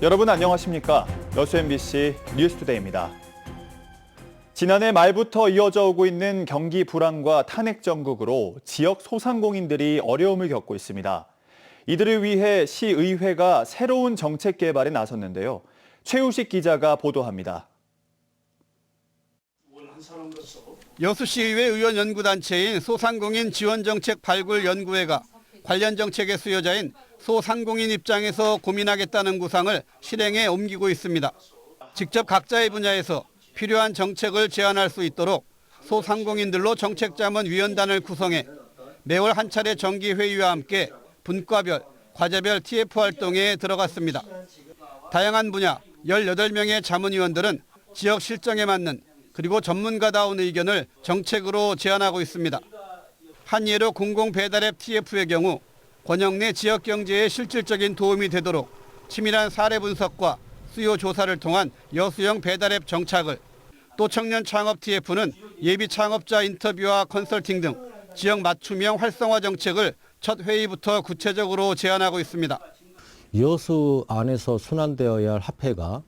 여러분 안녕하십니까? 여수 MBC 뉴스투데이입니다. 지난해 말부터 이어져 오고 있는 경기 불황과 탄핵 정국으로 지역 소상공인들이 어려움을 겪고 있습니다. 이들을 위해 시의회가 새로운 정책 개발에 나섰는데요. 최우식 기자가 보도합니다. 여수시의회 의원연구단체인 소상공인 지원정책 발굴연구회가 관련 정책의 수요자인 소상공인 입장에서 고민하겠다는 구상을 실행에 옮기고 있습니다. 직접 각자의 분야에서 필요한 정책을 제안할 수 있도록 소상공인들로 정책자문위원단을 구성해 매월 한 차례 정기회의와 함께 분과별, 과제별 TF 활동에 들어갔습니다. 다양한 분야 18명의 자문위원들은 지역 실정에 맞는 그리고 전문가다운 의견을 정책으로 제안하고 있습니다. 한 예로 공공배달앱 TF의 경우 권역 내 지역 경제에 실질적인 도움이 되도록 치밀한 사례 분석과 수요 조사를 통한 여수형 배달앱 정착을, 또 청년 창업 TF는 예비 창업자 인터뷰와 컨설팅 등 지역 맞춤형 활성화 정책을 첫 회의부터 구체적으로 제안하고 있습니다. 여수 안에서 순환되어야 할 화폐가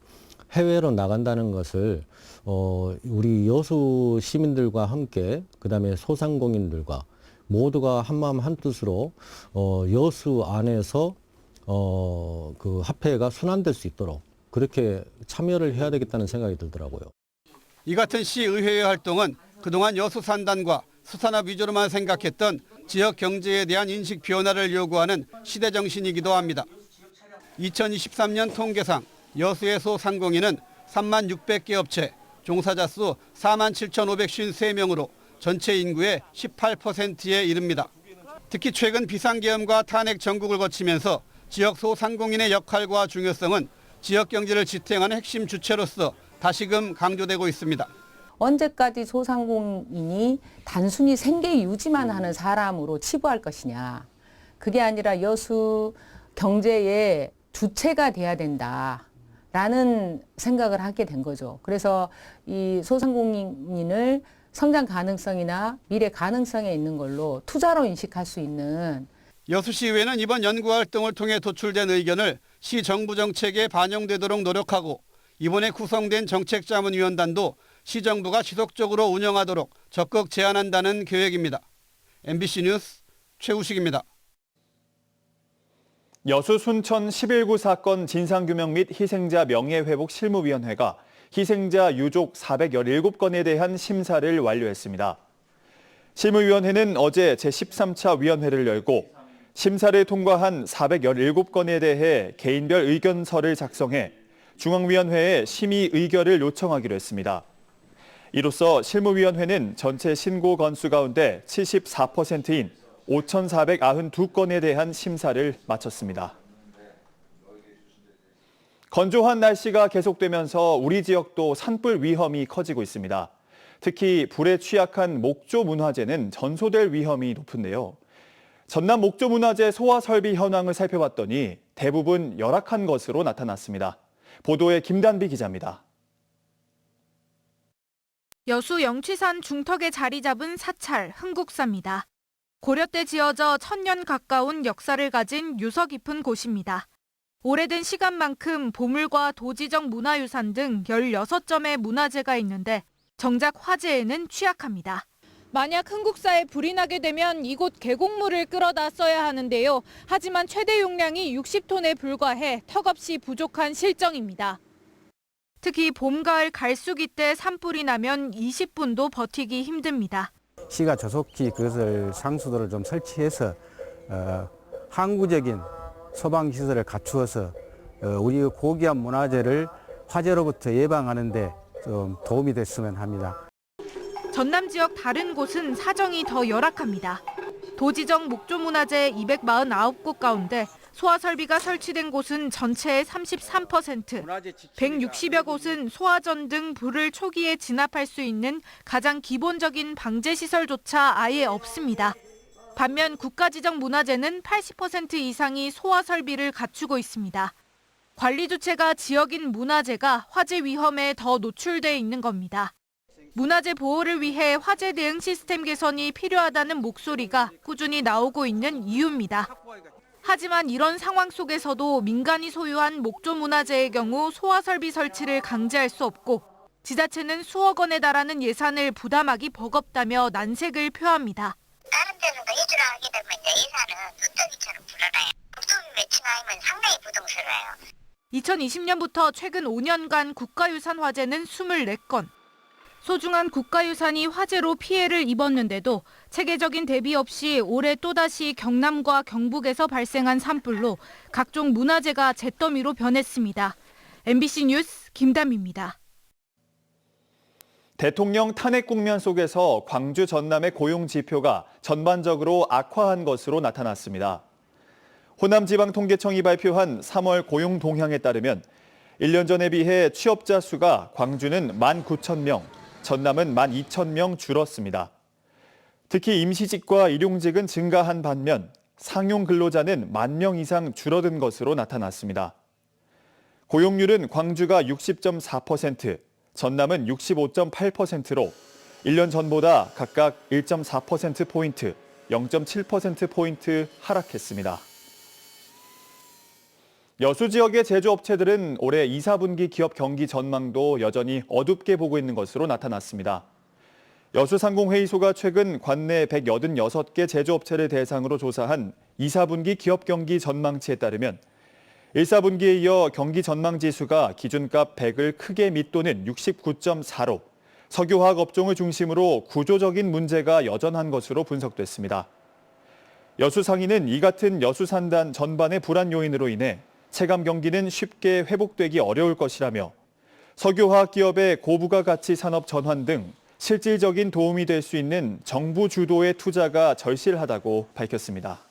해외로 나간다는 것을 우리 여수 시민들과 함께 그다음에 소상공인들과 모두가 한마음 한뜻으로 여수 안에서 그 화폐가 순환될 수 있도록 그렇게 참여를 해야 되겠다는 생각이 들더라고요. 이 같은 시의회의 활동은 그동안 여수 산단과 수산업 위주로만 생각했던 지역 경제에 대한 인식 변화를 요구하는 시대 정신이기도 합니다. 2023년 통계상 여수의 소상공인은 3만 600개 업체, 종사자 수 4만 7,553명으로 전체 인구의 18%에 이릅니다. 특히 최근 비상계엄과 탄핵 정국을 거치면서 지역 소상공인의 역할과 중요성은 지역 경제를 지탱하는 핵심 주체로서 다시금 강조되고 있습니다. 언제까지 소상공인이 단순히 생계 유지만 하는 사람으로 치부할 것이냐. 그게 아니라 여수 경제의 주체가 돼야 된다라는 생각을 하게 된 거죠. 그래서 이 소상공인을 성장 가능성이나 미래 가능성에 있는 걸로 투자로 인식할 수 있는. 여수시의회는 이번 연구활동을 통해 도출된 의견을 시 정부 정책에 반영되도록 노력하고 이번에 구성된 정책자문위원단도 시정부가 지속적으로 운영하도록 적극 제안한다는 계획입니다. MBC 뉴스 최우식입니다. 여수 순천 11구 사건 진상규명 및 희생자 명예회복 실무위원회가 희생자 유족 417건에 대한 심사를 완료했습니다. 실무위원회는 어제 제13차 위원회를 열고 심사를 통과한 417건에 대해 개인별 의견서를 작성해 중앙위원회에 심의 의결을 요청하기로 했습니다. 이로써 실무위원회는 전체 신고 건수 가운데 74%인 5,492건에 대한 심사를 마쳤습니다. 건조한 날씨가 계속되면서 우리 지역도 산불 위험이 커지고 있습니다. 특히 불에 취약한 목조 문화재는 전소될 위험이 높은데요. 전남 목조 문화재 소화 설비 현황을 살펴봤더니 대부분 열악한 것으로 나타났습니다. 보도에 김단비 기자입니다. 여수 영취산 중턱에 자리 잡은 사찰 흥국사입니다. 고려 때 지어져 1000년 가까운 역사를 가진 유서 깊은 곳입니다. 오래된 시간만큼 보물과 도지적 문화유산 등 16점의 문화재가 있는데 정작 화재에는 취약합니다. 만약 흥국사에 불이 나게 되면 이곳 계곡물을 끌어다 써야 하는데요. 하지만 최대 용량이 60톤에 불과해 턱없이 부족한 실정입니다. 특히 봄, 가을 갈수기 때 산불이 나면 20분도 버티기 힘듭니다. 시가 조속히 그것을 상수도를 좀 설치해서 항구적인 소방시설을 갖추어서 우리 고귀한 문화재를 화재로부터 예방하는 데 좀 도움이 됐으면 합니다. 전남 지역 다른 곳은 사정이 더 열악합니다. 도지적 목조문화재 249곳 가운데 소화설비가 설치된 곳은 전체의 33%, 160여 곳은 소화전 등 불을 초기에 진압할 수 있는 가장 기본적인 방제시설조차 아예 없습니다. 반면 국가지적 문화재는 80% 이상이 소화설비를 갖추고 있습니다. 관리 주체가 지역인 문화재가 화재 위험에 더 노출돼 있는 겁니다. 문화재 보호를 위해 화재 대응 시스템 개선이 필요하다는 목소리가 꾸준히 나오고 있는 이유입니다. 하지만 이런 상황 속에서도 민간이 소유한 목조 문화재의 경우 소화 설비 설치를 강제할 수 없고 지자체는 수억 원에 달하는 예산을 부담하기 버겁다며 난색을 표합니다. 다른 데는 더 해주라 하게 되면 이제 예산은 눈덩이처럼 불어나요. 목소리 매칭하면 상당히 부담스러워요. 2020년부터 최근 5년간 국가유산 화재는 24건. 소중한 국가유산이 화재로 피해를 입었는데도 체계적인 대비 없이 올해 또다시 경남과 경북에서 발생한 산불로 각종 문화재가 잿더미로 변했습니다. MBC 뉴스 김담입니다. 대통령 탄핵 국면 속에서 광주 전남의 고용 지표가 전반적으로 악화한 것으로 나타났습니다. 호남지방통계청이 발표한 3월 고용 동향에 따르면 1년 전에 비해 취업자 수가 광주는 19,000명, 전남은 12,000명 줄었습니다. 특히 임시직과 일용직은 증가한 반면 상용 근로자는 10,000명 이상 줄어든 것으로 나타났습니다. 고용률은 광주가 60.4%, 전남은 65.8%로 1년 전보다 각각 1.4%포인트, 0.7%포인트 하락했습니다. 여수 지역의 제조업체들은 올해 2, 4분기 기업 경기 전망도 여전히 어둡게 보고 있는 것으로 나타났습니다. 여수상공회의소가 최근 관내 186개 제조업체를 대상으로 조사한 2, 4분기 기업 경기 전망치에 따르면 1, 4분기에 이어 경기 전망 지수가 기준값 100을 크게 밑도는 69.4로 석유화학 업종을 중심으로 구조적인 문제가 여전한 것으로 분석됐습니다. 여수상인은 이 같은 여수산단 전반의 불안 요인으로 인해 체감 경기는 쉽게 회복되기 어려울 것이라며 석유화학 기업의 고부가가치 산업 전환 등 실질적인 도움이 될 수 있는 정부 주도의 투자가 절실하다고 밝혔습니다.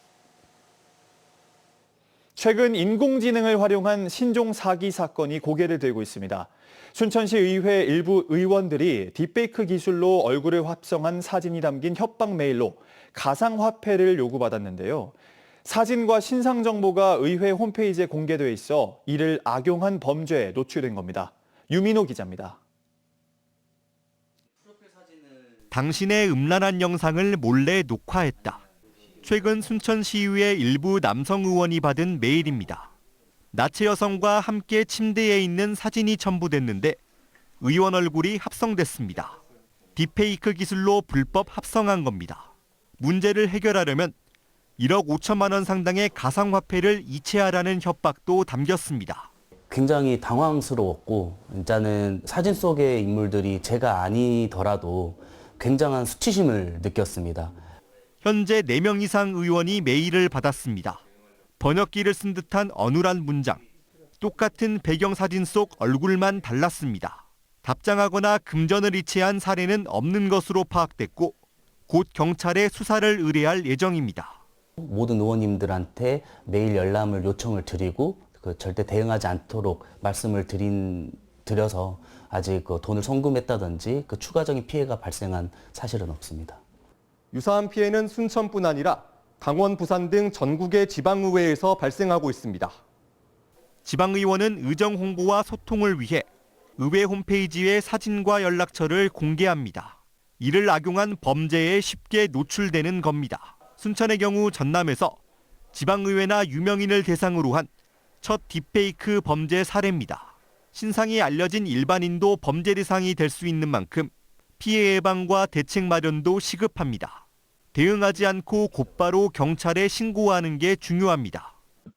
최근 인공지능을 활용한 신종 사기 사건이 고개를 들고 있습니다. 순천시 의회 일부 의원들이 딥페이크 기술로 얼굴을 합성한 사진이 담긴 협박 메일로 가상화폐를 요구받았는데요. 사진과 신상 정보가 의회 홈페이지에 공개돼 있어 이를 악용한 범죄에 노출된 겁니다. 유민호 기자입니다. 당신의 음란한 영상을 몰래 녹화했다. 최근 순천시의회 일부 남성 의원이 받은 메일입니다. 나체 여성과 함께 침대에 있는 사진이 첨부됐는데 의원 얼굴이 합성됐습니다. 딥페이크 기술로 불법 합성한 겁니다. 문제를 해결하려면 1억 5천만 원 상당의 가상화폐를 이체하라는 협박도 담겼습니다. 굉장히 당황스러웠고 일단은 사진 속의 인물들이 제가 아니더라도 굉장한 수치심을 느꼈습니다. 현재 4명 이상 의원이 메일을 받았습니다. 번역기를 쓴 듯한 어눌한 문장, 똑같은 배경사진 속 얼굴만 달랐습니다. 답장하거나 금전을 이체한 사례는 없는 것으로 파악됐고 곧 경찰에 수사를 의뢰할 예정입니다. 모든 의원님들한테 메일 열람을 요청을 드리고 절대 대응하지 않도록 말씀을 드려서 아직 돈을 송금했다든지 추가적인 피해가 발생한 사실은 없습니다. 유사한 피해는 순천뿐 아니라 강원, 부산 등 전국의 지방의회에서 발생하고 있습니다. 지방의원은 의정 홍보와 소통을 위해 의회 홈페이지에 사진과 연락처를 공개합니다. 이를 악용한 범죄에 쉽게 노출되는 겁니다. 순천의 경우 전남에서 지방의회나 유명인을 대상으로 한 첫 딥페이크 범죄 사례입니다. 신상이 알려진 일반인도 범죄 대상이 될 수 있는 만큼 피해 예방과 대책 마련도 시급합니다. 대응하지 않고 곧바로 경찰에 신고하는 게 중요합니다.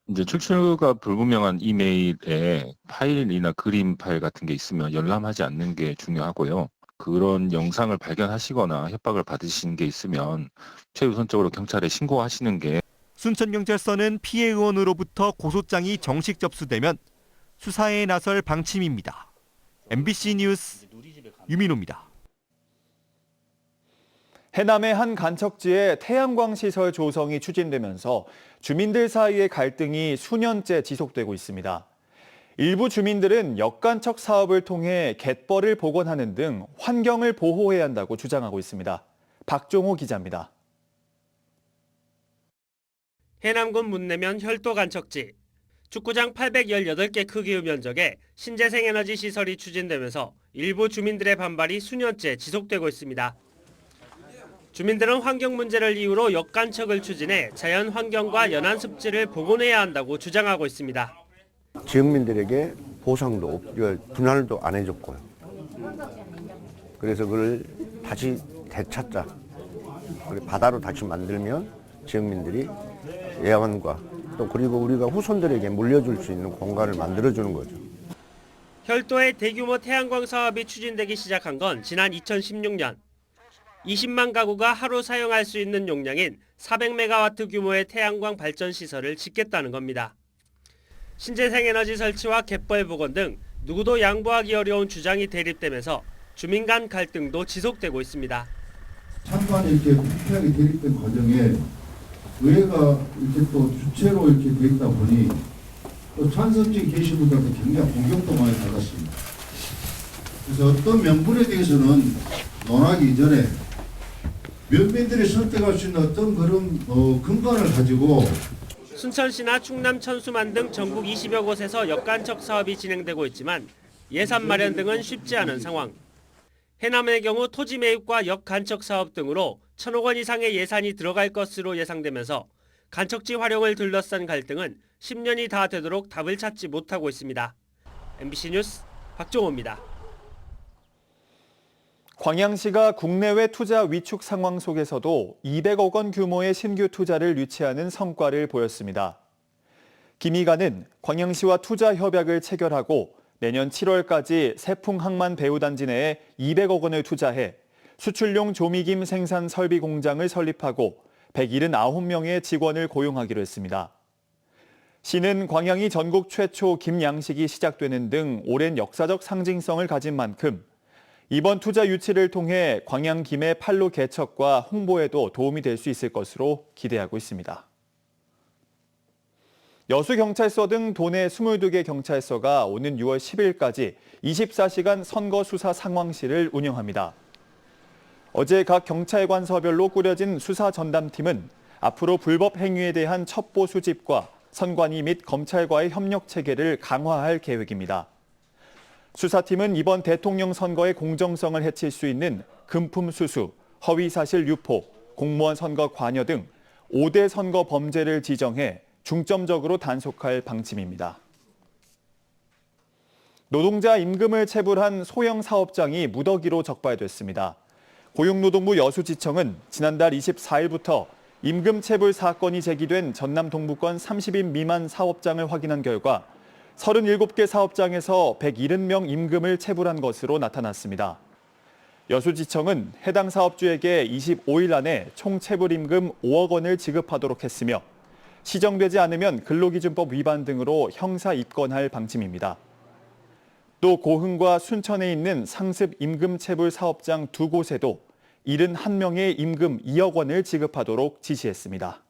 이제 출처가 불분명한 이메일에 파일이나 그림 파일 같은 게 있으면 열람하지 않는 게 중요하고요. 그런 영상을 발견하시거나 협박을 받으신 게 있으면 최우선적으로 경찰에 신고하시는 게. 순천경찰서는 피해 의원으로부터 고소장이 정식 접수되면 수사에 나설 방침입니다. MBC 뉴스 유민호입니다. 해남의 한 간척지에 태양광 시설 조성이 추진되면서 주민들 사이의 갈등이 수년째 지속되고 있습니다. 일부 주민들은 역간척 사업을 통해 갯벌을 복원하는 등 환경을 보호해야 한다고 주장하고 있습니다. 박종호 기자입니다. 해남군 문내면 혈도 간척지. 축구장 818개 크기의 면적에 신재생 에너지 시설이 추진되면서 일부 주민들의 반발이 수년째 지속되고 있습니다. 주민들은 환경 문제를 이유로 역간척을 추진해 자연 환경과 연안 습지를 복원해야 한다고 주장하고 있습니다. 지역민들에게 보상도 분할도 안 해줬고요. 그래서 그걸 다시 되찾자. 바다로 다시 만들면 지역민들이 애완과 또 그리고 우리가 후손들에게 물려줄 수 있는 공간을 만들어주는 거죠. 혈도의 대규모 태양광 사업이 추진되기 시작한 건 지난 2016년. 20만 가구가 하루 사용할 수 있는 용량인 400메가와트 규모의 태양광 발전 시설을 짓겠다는 겁니다. 신재생에너지 설치와 갯벌 복원 등 누구도 양보하기 어려운 주장이 대립되면서 주민 간 갈등도 지속되고 있습니다. 찬반 이렇게 팽팽하게 대립된 과정에 의회가 이렇게 또 주체로 이렇게 돼 있다 보니 또 찬성층에 계신 분들한테 굉장히 공격도 많이 받았습니다. 그래서 어떤 명분에 대해서는 논하기 이전에 면민들이 선택할 수 있는 어떤 그런 근간을 가지고 순천시나 충남 천수만 등 전국 20여 곳에서 역간척 사업이 진행되고 있지만 예산 마련 등은 쉽지 않은 상황. 해남의 경우 토지 매입과 역간척 사업 등으로 1,000억 원 이상의 예산이 들어갈 것으로 예상되면서 간척지 활용을 둘러싼 갈등은 10년이 다 되도록 답을 찾지 못하고 있습니다. MBC 뉴스 박종호입니다. 광양시가 국내외 투자 위축 상황 속에서도 200억 원 규모의 신규 투자를 유치하는 성과를 보였습니다. 김희가는 광양시와 투자 협약을 체결하고 내년 7월까지 세풍 항만 배후단지 내에 200억 원을 투자해 수출용 조미김 생산 설비 공장을 설립하고 179명의 직원을 고용하기로 했습니다. 시는 광양이 전국 최초 김양식이 시작되는 등 오랜 역사적 상징성을 가진 만큼 이번 투자 유치를 통해 광양 김의 판로 개척과 홍보에도 도움이 될 수 있을 것으로 기대하고 있습니다. 여수경찰서 등 도내 22개 경찰서가 오는 6월 10일까지 24시간 선거 수사 상황실을 운영합니다. 어제 각 경찰관서별로 꾸려진 수사 전담팀은 앞으로 불법 행위에 대한 첩보 수집과 선관위 및 검찰과의 협력 체계를 강화할 계획입니다. 수사팀은 이번 대통령 선거의 공정성을 해칠 수 있는 금품 수수, 허위사실 유포, 공무원 선거 관여 등 5대 선거 범죄를 지정해 중점적으로 단속할 방침입니다. 노동자 임금을 체불한 소형 사업장이 무더기로 적발됐습니다. 고용노동부 여수지청은 지난달 24일부터 임금 체불 사건이 제기된 전남 동부권 30인 미만 사업장을 확인한 결과 37개 사업장에서 170명 임금을 체불한 것으로 나타났습니다. 여수지청은 해당 사업주에게 25일 안에 총 체불 임금 5억 원을 지급하도록 했으며 시정되지 않으면 근로기준법 위반 등으로 형사 입건할 방침입니다. 또 고흥과 순천에 있는 상습 임금 체불 사업장 2곳에도 71명의 임금 2억 원을 지급하도록 지시했습니다.